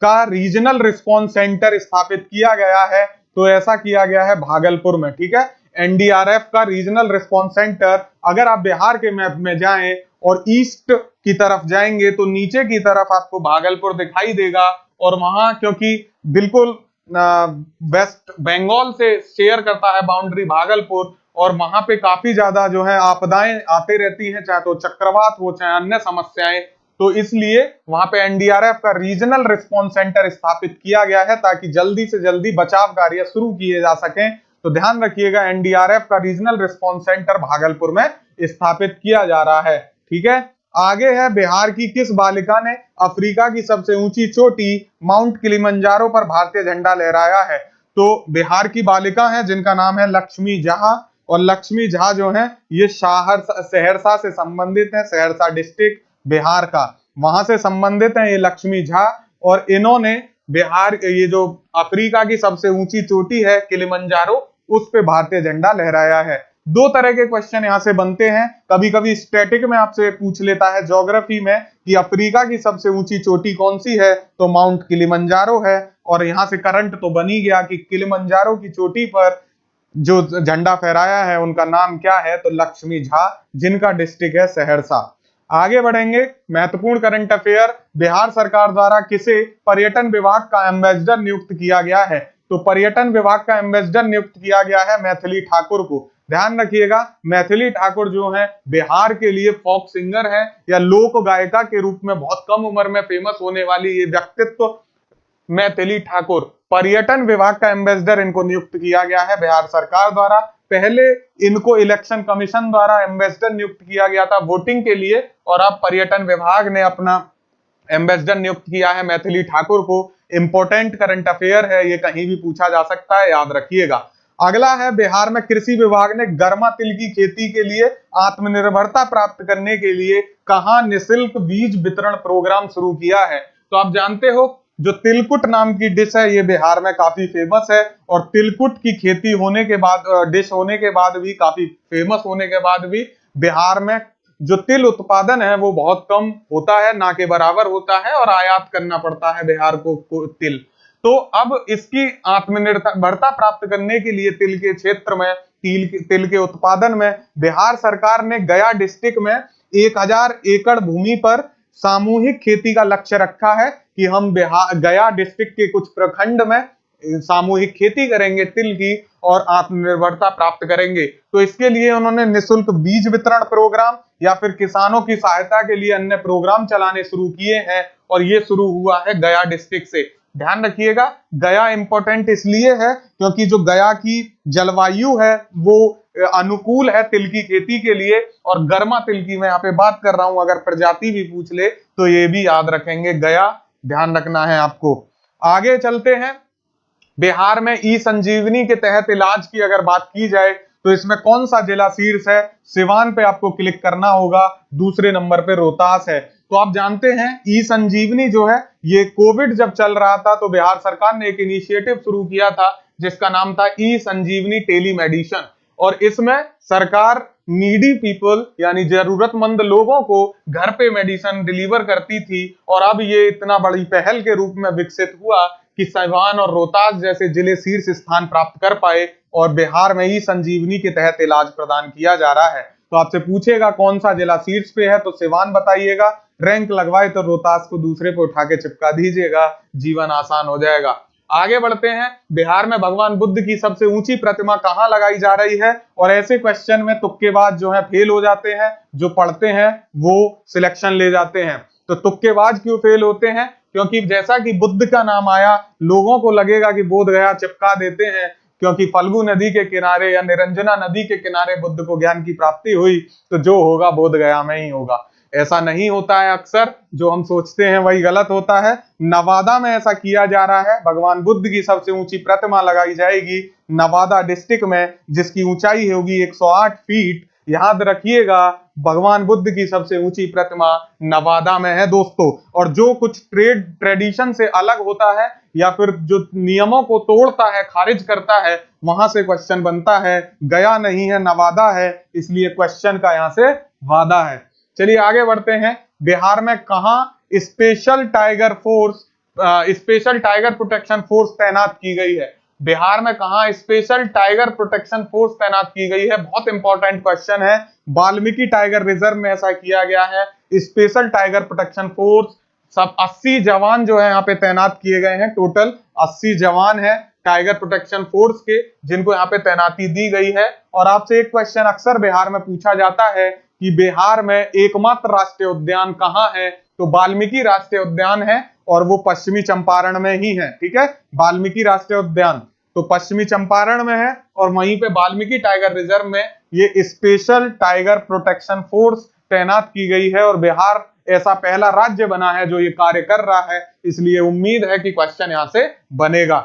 का रीजनल रिस्पांस सेंटर स्थापित किया गया है? तो ऐसा किया गया है भागलपुर में। ठीक है, एनडीआरएफ का रीजनल रिस्पांस सेंटर, अगर आप बिहार के मैप में जाएं और ईस्ट की तरफ जाएंगे तो नीचे की तरफ आपको भागलपुर दिखाई देगा। और वहां क्योंकि बिल्कुल वेस्ट बंगाल से शेयर करता है बाउंड्री भागलपुर, और वहां पे काफी ज्यादा जो है आपदाएं आते रहती हैं, चाहे तो चक्रवात हो चाहे अन्य समस्याएं, तो इसलिए वहां पे एनडीआरएफ का रीजनल रिस्पांस सेंटर स्थापित किया गया है ताकि जल्दी से जल्दी बचाव कार्य शुरू किए जा सकें। तो ध्यान रखिएगा, एनडीआरएफ का रीजनल रिस्पांस सेंटर भागलपुर में स्थापित किया जा रहा है। ठीक है, आगे है, बिहार की किस बालिका ने अफ्रीका की सबसे ऊंची चोटी माउंट किलिमंजारो पर भारतीय झंडा लहराया है? तो बिहार की बालिका है जिनका नाम है लक्ष्मी झा, और लक्ष्मी झा जो है ये सहरसा से संबंधित है, सहरसा डिस्ट्रिक्ट बिहार का, वहां से संबंधित है ये लक्ष्मी झा। और इन्होंने बिहार, ये जो अफ्रीका की सबसे ऊंची चोटी है किलिमंजारो, उस पे भारतीय झंडा लहराया है। दो तरह के क्वेश्चन यहां से बनते हैं, कभी कभी स्टैटिक में आपसे पूछ लेता है ज्योग्राफी में कि अफ्रीका की सबसे ऊंची चोटी कौन सी है, तो माउंट किलिमंजारो है। और यहां से करंट तो बन ही गया कि किलिमंजारो की चोटी पर जो झंडा फहराया है उनका नाम क्या है, तो लक्ष्मी झा, जिनका डिस्ट्रिक्ट है सहरसा। आगे बढ़ेंगे, महत्वपूर्ण करंट अफेयर, बिहार सरकार द्वारा किसे पर्यटन विभाग का एम्बेसडर नियुक्त किया गया है? तो पर्यटन विभाग का एम्बेसडर नियुक्त किया गया है मैथिली ठाकुर को। ध्यान रखिएगा, मैथिली ठाकुर जो है बिहार के लिए फोक सिंगर है या लोक गायिका के रूप में बहुत कम उम्र में फेमस होने वाली ये व्यक्तित्व मैथिली ठाकुर। पर्यटन विभाग का एम्बेसडर इनको नियुक्त किया गया है बिहार सरकार द्वारा। पहले इनको इलेक्शन कमीशन द्वारा एम्बेसडर नियुक्त किया गया था वोटिंग के लिए, और अब पर्यटन विभाग ने अपना एम्बेसडर नियुक्त किया है मैथिली ठाकुर को। इंपॉर्टेंट करंट अफेयर है, ये कहीं भी पूछा जा सकता है, याद रखिएगा। अगला है, बिहार में कृषि विभाग ने गर्मा तिल की खेती के लिए आत्मनिर्भरता प्राप्त करने के लिए कहां निःशुल्क बीज वितरण प्रोग्राम शुरू किया है। तो आप जानते हो जो तिलकुट नाम की डिश है ये बिहार में काफी फेमस है, और तिलकुट की खेती होने के बाद, डिश होने के बाद भी, काफी फेमस होने के बाद भी बिहार में जो तिल उत्पादन है वो बहुत कम होता है, ना के बराबर होता है, और आयात करना पड़ता है बिहार को तिल। तो अब इसकी आत्मनिर्भरता प्राप्त करने के लिए तिल के क्षेत्र में, तिल के उत्पादन में बिहार सरकार ने गया डिस्ट्रिक्ट में 1000 एकड़ भूमि पर सामूहिक खेती का लक्ष्य रखा है कि हम गया डिस्ट्रिक्ट के कुछ प्रखंड में सामूहिक खेती करेंगे तिल की और आत्मनिर्भरता प्राप्त करेंगे। तो इसके लिए उन्होंने निःशुल्क बीज वितरण प्रोग्राम या फिर किसानों की सहायता के लिए अन्य प्रोग्राम चलाने शुरू किए हैं, और ये शुरू हुआ है गया डिस्ट्रिक्ट से। ध्यान रखिएगा, गया इंपॉर्टेंट इसलिए है क्योंकि जो गया की जलवायु है वो अनुकूल है तिल की खेती के लिए, और गर्मा तिल की मैं यहाँ पे बात कर रहा हूं, अगर प्रजाति भी पूछ ले तो ये भी याद रखेंगे, गया ध्यान रखना है आपको। आगे चलते हैं, बिहार में ई संजीवनी के तहत इलाज की अगर बात की जाए तो इसमें कौन सा जिला शीर्ष है। सिवान पे आपको क्लिक करना होगा, दूसरे नंबर पे रोहतास है। तो आप जानते हैं ई संजीवनी जो है ये कोविड जब चल रहा था तो बिहार सरकार ने एक इनिशिएटिव शुरू किया था जिसका नाम था ई संजीवनी टेलीमेडिसिन, और इसमें सरकार नीडी पीपल यानी जरूरतमंद लोगों को घर पे मेडिसिन डिलीवर करती थी, और अब ये इतना बड़ी पहल के रूप में विकसित हुआ कि सिवान और रोहतास जैसे जिले शीर्ष स्थान प्राप्त कर पाए, और बिहार में ही संजीवनी के तहत इलाज प्रदान किया जा रहा है। तो आपसे पूछेगा कौन सा जिला शीर्ष पे है तो सिवान बताइएगा, रैंक लगवाए तो रोहतास को दूसरे पे उठा के चिपका दीजिएगा, जीवन आसान हो जाएगा। आगे बढ़ते हैं, बिहार में भगवान बुद्ध की सबसे ऊंची प्रतिमा कहां लगाई जा रही है, और ऐसे क्वेश्चन में तुक्केबाज जो है फेल हो जाते हैं, जो पढ़ते हैं वो सिलेक्शन ले जाते हैं। तो तुक्केबाज क्यों फेल होते हैं, क्योंकि जैसा कि बुद्ध का नाम आया लोगों को लगेगा कि बोध गया चिपका देते हैं, क्योंकि फल्गु नदी के किनारे या निरंजना नदी के किनारे बुद्ध को ज्ञान की प्राप्ति हुई, तो जो होगा बोध गया में ही होगा। ऐसा नहीं होता है, अक्सर जो हम सोचते हैं वही गलत होता है। नवादा में ऐसा किया जा रहा है, भगवान बुद्ध की सबसे ऊंची प्रतिमा लगाई जाएगी नवादा डिस्ट्रिक्ट में, जिसकी ऊंचाई होगी 108 फीट। याद रखिएगा, भगवान बुद्ध की सबसे ऊंची प्रतिमा नवादा में है दोस्तों। और जो कुछ ट्रेडिशन से अलग होता है या फिर जो नियमों को तोड़ता है, खारिज करता है, वहां से क्वेश्चन बनता है। गया नहीं है, नवादा है, इसलिए क्वेश्चन का यहां से वादा है। चलिए आगे बढ़ते हैं, बिहार में कहां स्पेशल टाइगर प्रोटेक्शन फोर्स तैनात की गई है। बिहार में कहां स्पेशल टाइगर प्रोटेक्शन फोर्स तैनात की गई है, बहुत इंपॉर्टेंट क्वेश्चन है। वाल्मीकि टाइगर रिजर्व में ऐसा किया गया है। स्पेशल टाइगर प्रोटेक्शन फोर्स सब 80 जवान जो है यहाँ पे तैनात किए गए हैं, टोटल 80 जवान है टाइगर प्रोटेक्शन फोर्स के, जिनको यहाँ पे तैनाती दी गई है। और आपसे एक क्वेश्चन अक्सर बिहार में पूछा जाता है कि बिहार में एकमात्र राष्ट्रीय उद्यान कहाँ है, तो वाल्मीकि राष्ट्रीय उद्यान है, और वो पश्चिमी चंपारण में ही है। ठीक है, वाल्मीकि राष्ट्रीय उद्यान तो पश्चिमी चंपारण में है, और वहीं पे वाल्मीकि टाइगर रिजर्व में ये स्पेशल टाइगर प्रोटेक्शन फोर्स तैनात की गई है, और बिहार ऐसा पहला राज्य बना है जो ये कार्य कर रहा है, इसलिए उम्मीद है कि क्वेश्चन यहां से बनेगा।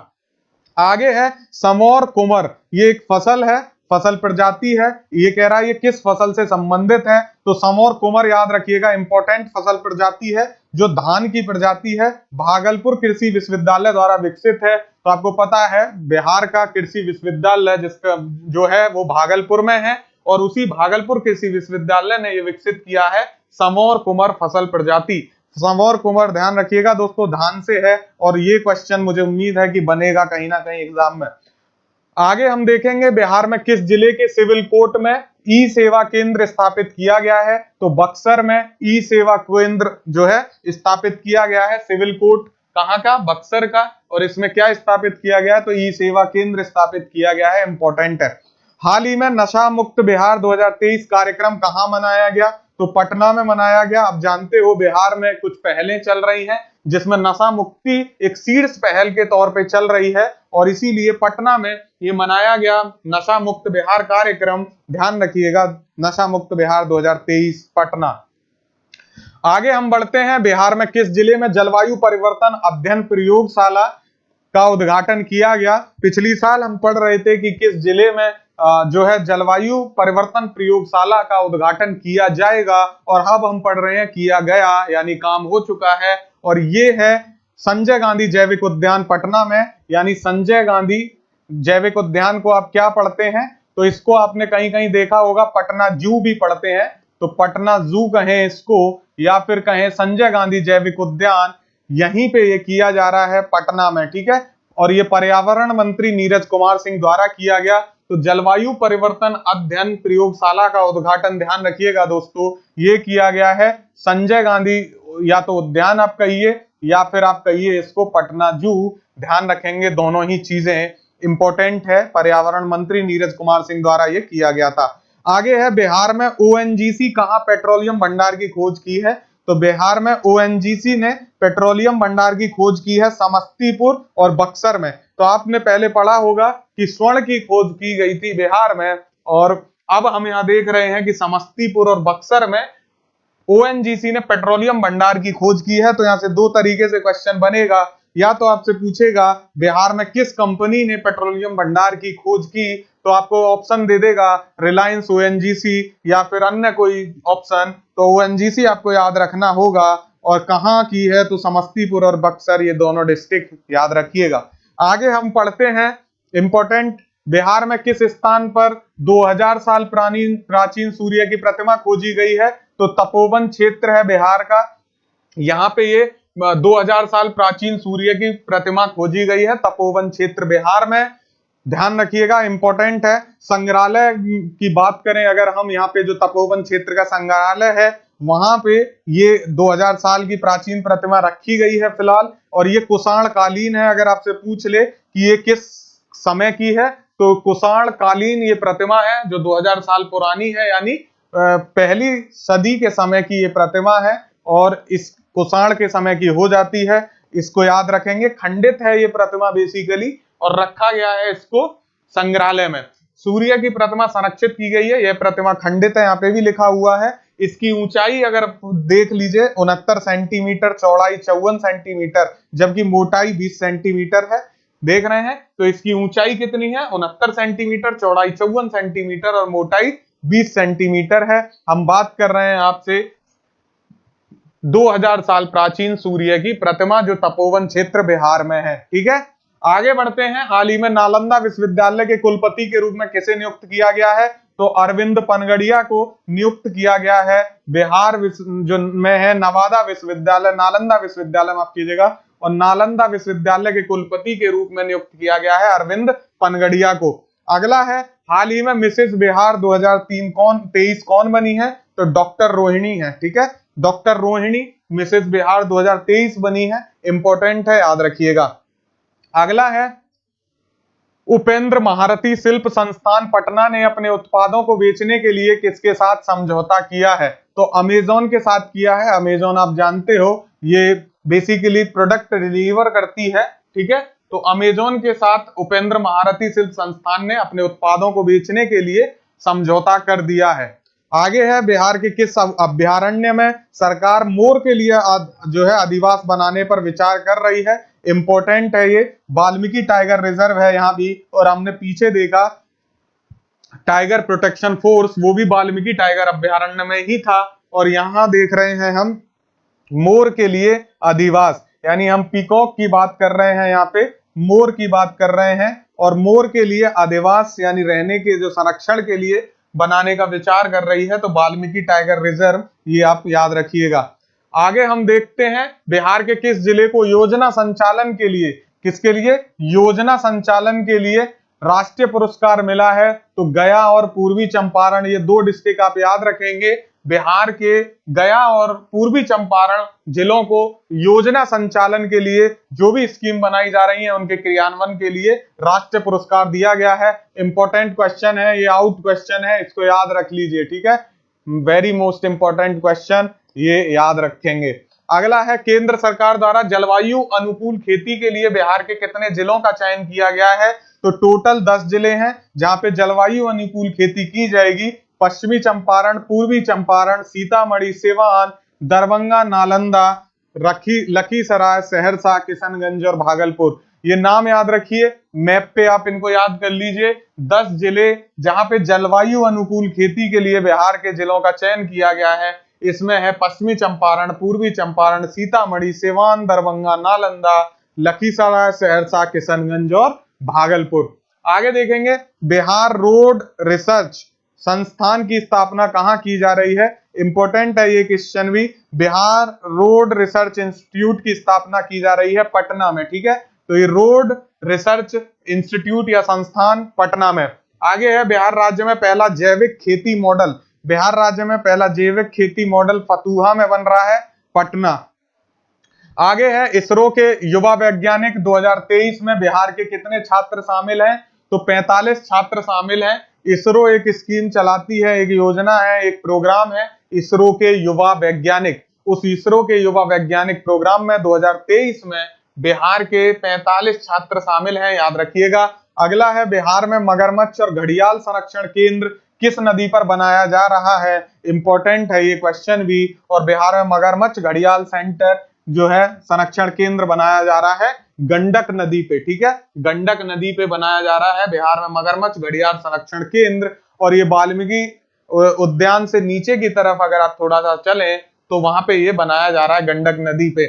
आगे है समौर कुमर, ये एक फसल है, फसल प्रजाति है। ये कह रहा है ये किस फसल से संबंधित है, तो समौर कुमर याद रखिएगा, इंपॉर्टेंट फसल प्रजाति है जो धान की प्रजाति है। भागलपुर कृषि विश्वविद्यालय द्वारा विकसित है। तो आपको पता है बिहार का कृषि विश्वविद्यालय जिसका जो है वो भागलपुर में है, और उसी भागलपुर कृषि विश्वविद्यालय ने ये विकसित किया है समौर कुमर फसल प्रजाति। समौर कुमर ध्यान रखिएगा दोस्तों, धान से है, और ये क्वेश्चन मुझे उम्मीद है कि बनेगा कहीं ना कहीं एग्जाम में। आगे हम देखेंगे बिहार में किस जिले के सिविल कोर्ट में ई सेवा केंद्र स्थापित किया गया है, तो बक्सर में ई सेवा केंद्र जो है स्थापित किया गया है। सिविल कोर्ट कहाँ का, बक्सर का, और इसमें क्या स्थापित किया गया है, तो ई सेवा केंद्र स्थापित किया गया है, इंपॉर्टेंट है। हाल ही में नशा मुक्त बिहार 2023 कार्यक्रम कहां मनाया गया? तो पटना में मनाया गया। आप जानते हो बिहार में कुछ पहलें चल रही हैं जिसमें नशा मुक्ति एक शीर्ष पहल के तौर पे चल रही है और इसीलिए पटना में ये मनाया गया नशा मुक्त बिहार कार्यक्रम। ध्यान रखिएगा, नशा मुक्त बिहार 2023 पटना। आगे हम बढ़ते हैं, बिहार में किस जिले में जलवायु परिवर्तन अध्ययन प्रयोगशाला का उद्घाटन किया गया? पिछली साल हम पढ़ रहे थे कि किस जिले में जो है जलवायु परिवर्तन प्रयोगशाला का उद्घाटन किया जाएगा और अब हम पढ़ रहे हैं किया गया, यानी काम हो चुका है। और ये है संजय गांधी जैविक उद्यान पटना में, यानी संजय गांधी जैविक उद्यान को आप क्या पढ़ते हैं? तो इसको आपने कहीं कहीं देखा होगा, पटना जू भी पढ़ते हैं, तो पटना जू कहें इसको या फिर कहें संजय गांधी जैविक उद्यान, यहीं पे ये किया जा रहा है पटना में, ठीक है। और ये पर्यावरण मंत्री नीरज कुमार सिंह द्वारा किया गया। तो जलवायु परिवर्तन अध्ययन प्रयोगशाला का उद्घाटन, ध्यान रखिएगा दोस्तों, ये किया गया है संजय गांधी, या तो उद्यान आप कहिए या फिर आप कहिए इसको पटना जू। ध्यान रखेंगे, दोनों ही चीजें इंपॉर्टेंट है। पर्यावरण मंत्री नीरज कुमार सिंह द्वारा ये किया गया था। आगे है, बिहार में ओएनजीसी कहां पेट्रोलियम भंडार की खोज की है? तो बिहार में ओएनजीसी ने पेट्रोलियम भंडार की खोज की है समस्तीपुर और बक्सर में। तो आपने पहले पढ़ा होगा कि स्वर्ण की खोज की गई थी बिहार में, और अब हम यहां देख रहे हैं कि समस्तीपुर और बक्सर में ओएनजीसी ने पेट्रोलियम भंडार की खोज की है। तो यहां से दो तरीके से क्वेश्चन बनेगा, या तो आपसे पूछेगा बिहार में किस कंपनी ने पेट्रोलियम भंडार की खोज की, तो आपको ऑप्शन दे देगा रिलायंस, ओएनजीसी या फिर अन्य कोई ऑप्शन। तो ओएनजीसी आपको याद रखना होगा, और कहां की है? तो समस्तीपुर और बक्सर, ये दोनों डिस्ट्रिक्ट याद रखिएगा। आगे हम पढ़ते हैं इंपॉर्टेंट, बिहार में किस स्थान पर 2000 साल प्राचीन सूर्य की प्रतिमा खोजी गई है? तो तपोवन क्षेत्र है बिहार का, यहाँ पे ये 2000 साल प्राचीन सूर्य की प्रतिमा खोजी गई है, तपोवन क्षेत्र बिहार में। ध्यान रखिएगा, इंपॉर्टेंट है। संग्रहालय की बात करें अगर हम, यहाँ पे जो तपोवन क्षेत्र का संग्रहालय है वहां पे ये 2000 साल की प्राचीन प्रतिमा रखी गई है फिलहाल, और ये कुषाण कालीन है। अगर आपसे पूछ ले कि ये किस समय की है, तो कुषाण कालीन ये प्रतिमा है जो 2000 साल पुरानी है, यानी पहली सदी के समय की ये प्रतिमा है, और इस कुषाण के समय की हो जाती है। इसको याद रखेंगे, खंडित है ये प्रतिमा बेसिकली, और रखा गया है इसको संग्रहालय में। सूर्य की प्रतिमा संरक्षित की गई है, यह प्रतिमा खंडित है, यहाँ पे भी लिखा हुआ है। इसकी ऊंचाई अगर देख लीजिए 69 सेंटीमीटर, चौड़ाई 54 सेंटीमीटर, जबकि मोटाई 20 सेंटीमीटर है। देख रहे हैं, तो इसकी ऊंचाई कितनी है? 69 सेंटीमीटर, चौड़ाई 54 सेंटीमीटर और मोटाई 20 सेंटीमीटर है। हम बात कर रहे हैं आपसे 2000 साल प्राचीन सूर्य की प्रतिमा जो तपोवन क्षेत्र बिहार में है, ठीक है। आगे बढ़ते हैं, हाल ही में नालंदा विश्वविद्यालय के कुलपति के रूप में किसे नियुक्त किया गया है? तो अरविंद पनगड़िया को नियुक्त किया गया है। बिहार जो में है नवादा विश्वविद्यालय, नालंदा विश्वविद्यालय माफ कीजिएगा, और नालंदा विश्वविद्यालय के कुलपति के रूप में नियुक्त किया गया है अरविंद पनगड़िया को। अगला है, हाल ही में मिसेस बिहार 2023 कौन बनी है? तो डॉक्टर रोहिणी है, ठीक है। डॉक्टर रोहिणी मिसेस बिहार 2023 बनी है, इंपॉर्टेंट है, याद रखिएगा। अगला है, उपेंद्र महारथी शिल्प संस्थान पटना ने अपने उत्पादों को बेचने के लिए किसके साथ समझौता किया है? तो अमेजॉन के साथ किया है। अमेजॉन आप जानते हो ये बेसिकली प्रोडक्ट डिलीवर करती है, ठीक है। तो अमेजॉन के साथ उपेंद्र महारथी शिल्प संस्थान ने अपने उत्पादों को बेचने के लिए समझौता कर दिया है। आगे है, बिहार के किस अभ्यारण्य में सरकार मोर के लिए जो है अधिवास बनाने पर विचार कर रही है? इंपॉर्टेंट है ये, वाल्मीकि टाइगर रिजर्व है यहाँ भी, और हमने पीछे देखा टाइगर प्रोटेक्शन फोर्स, वो भी वाल्मीकि टाइगर अभ्यारण्य में ही था। और यहाँ देख रहे हैं हम मोर के लिए अधिवास, यानी हम पीकॉक की बात कर रहे हैं, यहाँ पे मोर की बात कर रहे हैं, और मोर के लिए अधिवास यानी रहने के जो संरक्षण के लिए बनाने का विचार कर रही है, तो वाल्मीकि टाइगर रिजर्व, ये आप याद रखिएगा। आगे हम देखते हैं, बिहार के किस जिले को योजना संचालन के लिए, किसके लिए? योजना संचालन के लिए राष्ट्रीय पुरस्कार मिला है? तो गया और पूर्वी चंपारण, ये दो डिस्ट्रिक्ट आप याद रखेंगे बिहार के गया और पूर्वी चंपारण जिलों को योजना संचालन के लिए जो भी स्कीम बनाई जा रही है उनके क्रियान्वयन के लिए राष्ट्रीय पुरस्कार दिया गया है। इंपॉर्टेंट क्वेश्चन है, ये आउट क्वेश्चन है, इसको याद रख लीजिए, ठीक है, वेरी मोस्ट इंपॉर्टेंट क्वेश्चन, ये याद रखेंगे। अगला है, केंद्र सरकार द्वारा जलवायु अनुकूल खेती के लिए बिहार के कितने जिलों का चयन किया गया है? तो टोटल 10 जिले हैं जहां पे जलवायु अनुकूल खेती की जाएगी। पश्चिमी चंपारण, पूर्वी चंपारण, सीतामढ़ी, सिवान, दरभंगा, नालंदा, लखीसराय, सहरसा, किशनगंज और भागलपुर। ये नाम याद रखिए, मैप पे आप इनको याद कर लीजिए। 10 जिले जहां पे जलवायु अनुकूल खेती के लिए बिहार के जिलों का चयन किया गया है, इसमें है पश्चिमी चंपारण, पूर्वी चंपारण, सीतामढ़ी, सिवान, दरभंगा, नालंदा, लखीसराय, सहरसा, किशनगंज और भागलपुर। आगे देखेंगे, बिहार रोड रिसर्च संस्थान की स्थापना कहां की जा रही है? इंपॉर्टेंट है ये क्वेश्चन भी। बिहार रोड रिसर्च इंस्टीट्यूट की स्थापना की जा रही है पटना में, ठीक है, तो ये रोड रिसर्च इंस्टीट्यूट या संस्थान पटना में। आगे है, बिहार राज्य में पहला जैविक खेती मॉडल, बिहार राज्य में पहला जैविक खेती मॉडल फतुहा में बन रहा है, पटना। आगे है, इसरो के युवा वैज्ञानिक 2023 में बिहार के कितने छात्र शामिल हैं? तो 45 छात्र शामिल हैं। इसरो एक स्कीम चलाती है, एक योजना है, एक प्रोग्राम है, इसरो के युवा वैज्ञानिक। उस इसरो के युवा वैज्ञानिक प्रोग्राम में 2023 में बिहार के 45 छात्र शामिल हैं, याद रखिएगा। अगला है, बिहार में मगरमच्छ और घड़ियाल संरक्षण केंद्र किस नदी पर बनाया जा रहा है? इंपॉर्टेंट है ये क्वेश्चन भी। और बिहार में मगरमच्छ घड़ियाल सेंटर जो है संरक्षण केंद्र बनाया जा रहा है गंडक नदी पे, ठीक है, गंडक नदी पे बनाया जा रहा है बिहार में मगरमच्छ घड़ियाल संरक्षण केंद्र। और ये वाल्मीकि उद्यान से नीचे की तरफ अगर आप थोड़ा सा चलें तो वहां पे ये बनाया जा रहा है गंडक नदी पे।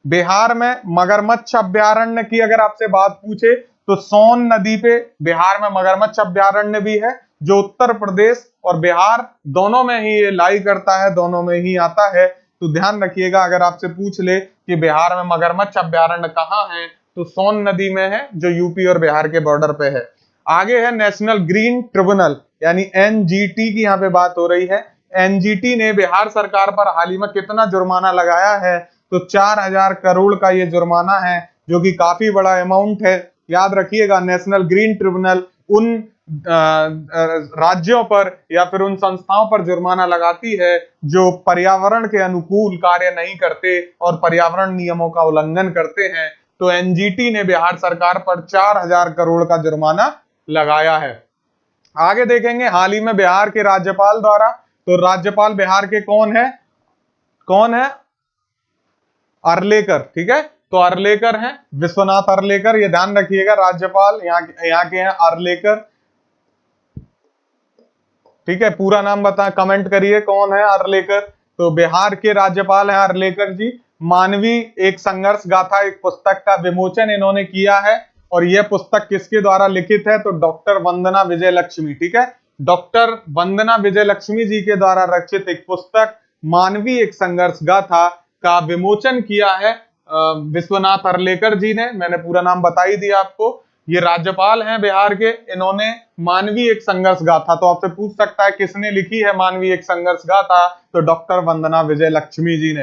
बिहार में मगरमच्छ अभ्यारण्य की अगर आपसे बात पूछे तो सोन नदी पे बिहार में मगरमच्छ अभ्यारण्य भी है, जो उत्तर प्रदेश और बिहार दोनों में ही ये लाई करता है, दोनों में ही आता है। तो ध्यान रखिएगा, अगर आपसे पूछ ले कि बिहार में मगरमच्छ अभ्यारण्य कहाँ है, तो सोन नदी में है, जो यूपी और बिहार के बॉर्डर पे है। आगे है, नेशनल ग्रीन ट्रिब्यूनल यानी एनजीटी की यहाँ पे बात हो रही है। एनजीटी ने बिहार सरकार पर हाल ही में कितना जुर्माना लगाया है? तो 4000 करोड़ का ये जुर्माना है, जो कि काफी बड़ा अमाउंट है। याद रखिएगा, नेशनल ग्रीन ट्रिब्यूनल उन राज्यों पर या फिर उन संस्थाओं पर जुर्माना लगाती है जो पर्यावरण के अनुकूल कार्य नहीं करते और पर्यावरण नियमों का उल्लंघन करते हैं। तो एनजीटी ने बिहार सरकार पर 4000 करोड़ का जुर्माना लगाया है। आगे देखेंगे, हाल ही में बिहार के राज्यपाल द्वारा, तो राज्यपाल बिहार के कौन है? अर्लेकर, ठीक है, तो अर्लेकर हैं, विश्वनाथ अर्लेकर, ये ध्यान रखिएगा, राज्यपाल यहाँ के हैं अर्लेकर, ठीक है। पूरा नाम बता, कमेंट करिए कौन है अर्लेकर। तो बिहार के राज्यपाल हैं अर्लेकर जी। मानवीय एक संघर्ष गाथा एक पुस्तक का विमोचन इन्होंने किया है, और यह पुस्तक किसके द्वारा लिखित है? तो डॉक्टर वंदना विजय लक्ष्मी, ठीक है, डॉक्टर वंदना विजय लक्ष्मी जी के द्वारा रचित एक पुस्तक मानवीय एक संघर्ष गाथा का विमोचन किया है विश्वनाथ अर्लेकर जी ने। मैंने पूरा नाम बता ही दिया आपको। ये राज्यपाल हैं बिहार के, इन्होंने मानवीय एक संघर्ष गाथा, तो आपसे पूछ सकता है किसने लिखी है मानवीय एक संघर्ष गाथा? तो डॉक्टर वंदना विजय लक्ष्मी जी ने।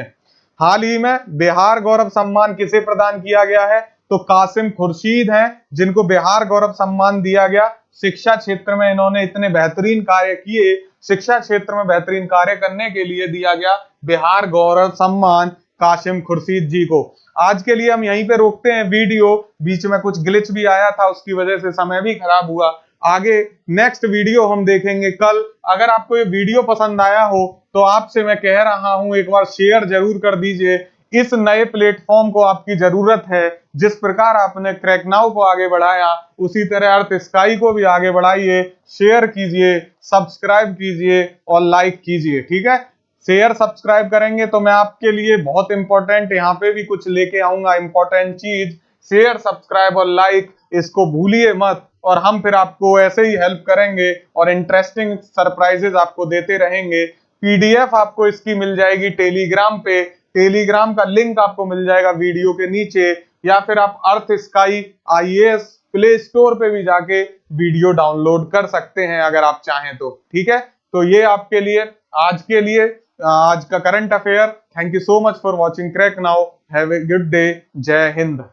हाल ही में बिहार गौरव सम्मान किसे प्रदान किया गया है? तो कासिम खुर्शीद हैं, जिनको बिहार गौरव सम्मान दिया गया। शिक्षा क्षेत्र में इन्होंने इतने बेहतरीन कार्य किए, शिक्षा क्षेत्र में बेहतरीन कार्य करने के लिए दिया गया बिहार गौरव सम्मान कासिम खुर्शीद जी को। आज के लिए हम यहीं पे रोकते हैं वीडियो, बीच में कुछ ग्लिच भी आया था, उसकी वजह से समय भी खराब हुआ। आगे नेक्स्ट वीडियो हम देखेंगे कल। अगर आपको ये वीडियो पसंद आया हो तो आपसे मैं कह रहा हूं, एक बार शेयर जरूर कर दीजिए। इस नए प्लेटफॉर्म को आपकी जरूरत है। जिस प्रकार आपने क्रैक नाउ को आगे बढ़ाया, उसी तरह अर्थ स्काई को भी आगे बढ़ाइए। शेयर कीजिए, सब्सक्राइब कीजिए और लाइक कीजिए, ठीक है। शेयर सब्सक्राइब करेंगे तो मैं आपके लिए बहुत इंपॉर्टेंट यहाँ पे भी कुछ लेके आऊंगा, इंपॉर्टेंट चीज। शेयर सब्सक्राइब और लाइक, इसको भूलिए मत। और हम फिर आपको ऐसे ही हेल्प करेंगे और इंटरेस्टिंग सरप्राइजेस आपको देते रहेंगे। पीडीएफ आपको इसकी मिल जाएगी टेलीग्राम पे, टेलीग्राम का लिंक आपको मिल जाएगा वीडियो के नीचे, या फिर आप अर्थ स्काई आईएएस प्ले स्टोर पे भी जाके वीडियो डाउनलोड कर सकते हैं अगर आप चाहें तो, ठीक है। तो ये आपके लिए आज के लिए आज का current affair. Thank you so much for watching crack now. Have a good day. जय हिंद।